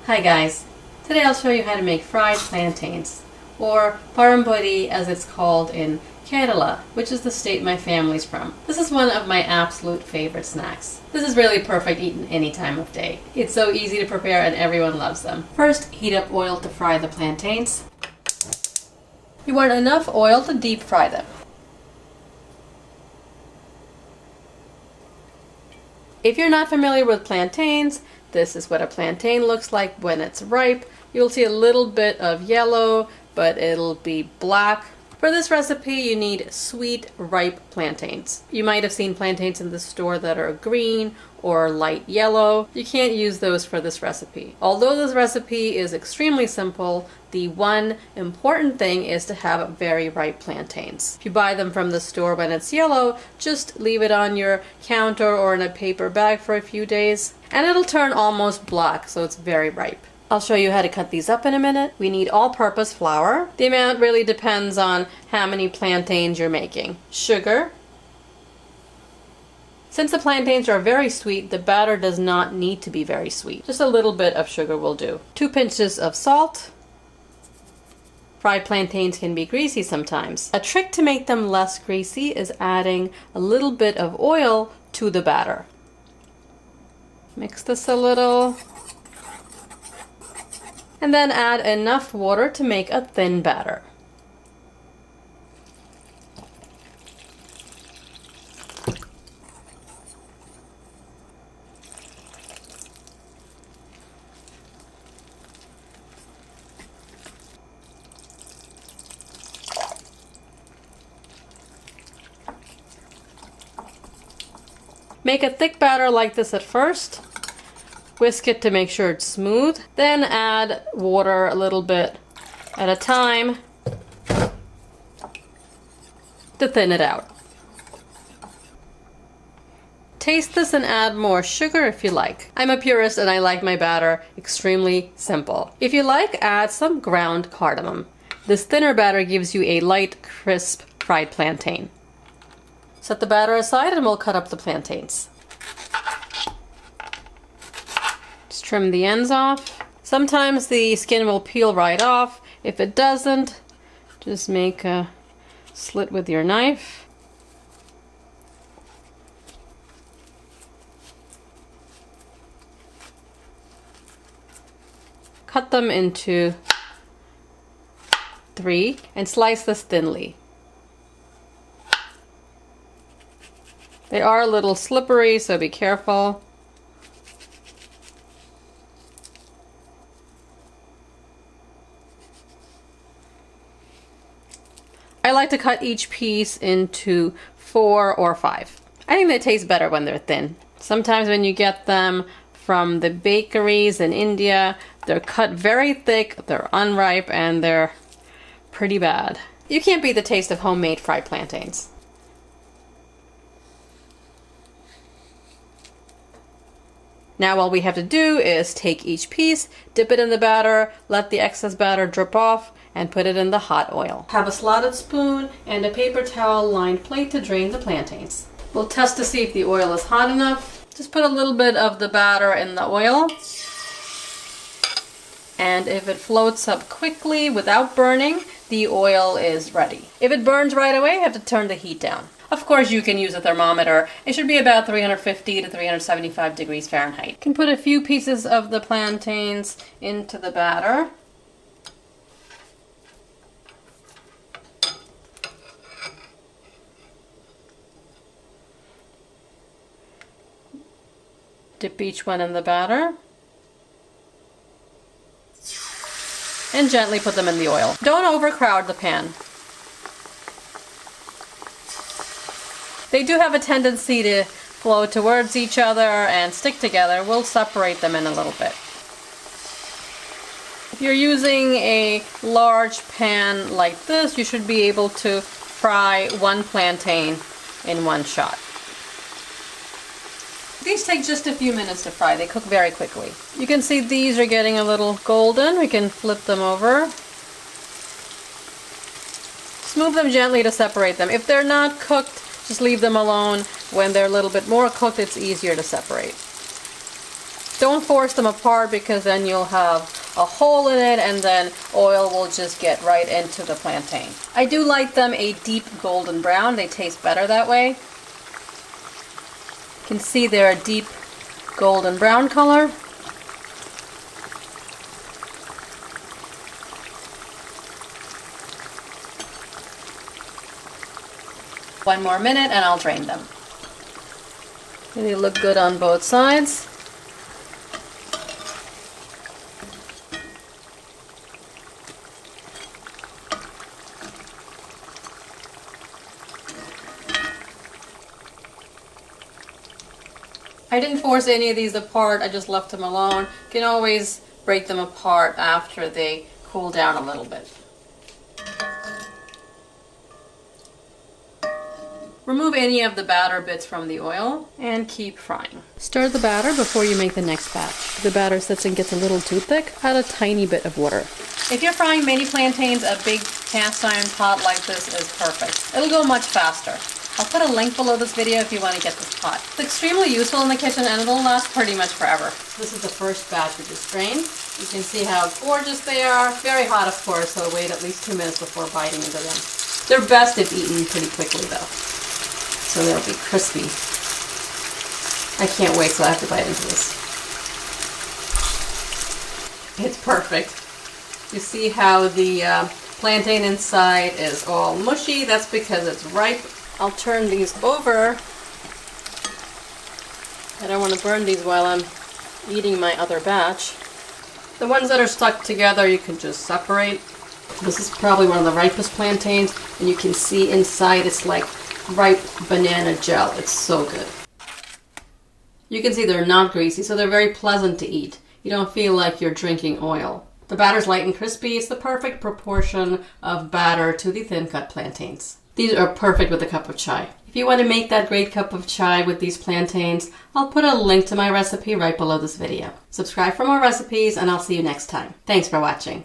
Hi guys, today I'll show you how to make fried plantains, or Pazham Pori as it's called in Kerala, which is the state my family's from. This is one of my absolute favorite snacks. This is really perfect eaten any time of day. It's so easy to prepare and everyone loves them. First, heat up oil to fry the plantains. You want enough oil to deep fry them. If you're not familiar with plantains, this is what a plantain looks like when it's ripe. You'll see a little bit of yellow, but it'll be black. For this recipe, you need sweet, ripe plantains. You might have seen plantains in the store that are green or light yellow. You can't use those for this recipe. Although this recipe is extremely simple, the one important thing is to have very ripe plantains. If you buy them from the store when it's yellow, just leave it on your counter or in a paper bag for a few days, and it'll turn almost black, so it's very ripe. I'll show you how to cut these up in a minute. We need all-purpose flour. The amount really depends on how many plantains you're making. Sugar. Since the plantains are very sweet, the batter does not need to be very sweet. Just a little bit of sugar will do. 2 pinches of salt. Fried plantains can be greasy sometimes. A trick to make them less greasy is adding a little bit of oil to the batter. Mix this a little. And then add enough water to make a thin batter. Make a thick batter like this at first. Whisk it to make sure it's smooth. Then add water a little bit at a time to thin it out. Taste this and add more sugar if you like. I'm a purist and I like my batter extremely simple. If you like, add some ground cardamom. This thinner batter gives you a light, crisp fried plantain. Set the batter aside and we'll cut up the plantains. Trim the ends off. Sometimes the skin will peel right off. If it doesn't, just make a slit with your knife. Cut them into 3 and slice this thinly. They are a little slippery, so be careful. I like to cut each piece into 4 or 5. I think they taste better when they're thin. Sometimes when you get them from the bakeries in India, they're cut very thick, they're unripe, and they're pretty bad. You can't beat the taste of homemade fried plantains. Now all we have to do is take each piece, dip it in the batter, let the excess batter drip off, and put it in the hot oil. Have a slotted spoon and a paper towel lined plate to drain the plantains. We'll test to see if the oil is hot enough. Just put a little bit of the batter in the oil. And if it floats up quickly without burning, the oil is ready. If it burns right away, you have to turn the heat down. Of course, you can use a thermometer. It should be about 350 to 375 degrees Fahrenheit. You can put a few pieces of the plantains into the batter. Dip each one in the batter. And gently put them in the oil. Don't overcrowd the pan. They do have a tendency to flow towards each other and stick together. We'll separate them in a little bit. If you're using a large pan like this, you should be able to fry 1 plantain in 1 shot. These take just a few minutes to fry. They cook very quickly. You can see these are getting a little golden. We can flip them over. Smooth them gently to separate them. If they're not cooked, just leave them alone. When they're a little bit more cooked, it's easier to separate. Don't force them apart because then you'll have a hole in it and then oil will just get right into the plantain. I do like them a deep golden brown. They taste better that way. You can see they're a deep golden brown color. One more minute and I'll drain them. They look good on both sides. I didn't force any of these apart, I just left them alone. You can always break them apart after they cool down a little bit. Remove any of the batter bits from the oil and keep frying. Stir the batter before you make the next batch. If the batter sits and gets a little too thick, add a tiny bit of water. If you're frying mini plantains, a big cast iron pot like this is perfect. It'll go much faster. I'll put a link below this video if you want to get this pot. It's extremely useful in the kitchen and it'll last pretty much forever. This is the first batch we just drained. You can see how gorgeous they are. Very hot, of course, so wait at least 2 minutes before biting into them. They're best if eaten pretty quickly though, so they'll be crispy. I can't wait till I have to bite into this. It's perfect. You see how the plantain inside is all mushy? That's because it's ripe. I'll turn these over. I don't want to burn these while I'm eating my other batch. The ones that are stuck together you can just separate. This is probably one of the ripest plantains, and you can see inside it's like ripe banana gel. It's so good. You can see they're not greasy, so they're very pleasant to eat. You don't feel like you're drinking oil. The batter's light and crispy. It's the perfect proportion of batter to the thin cut plantains. These are perfect with a cup of chai. If you want to make that great cup of chai with these plantains, I'll put a link to my recipe right below this video. Subscribe for more recipes and I'll see you next time. Thanks for watching.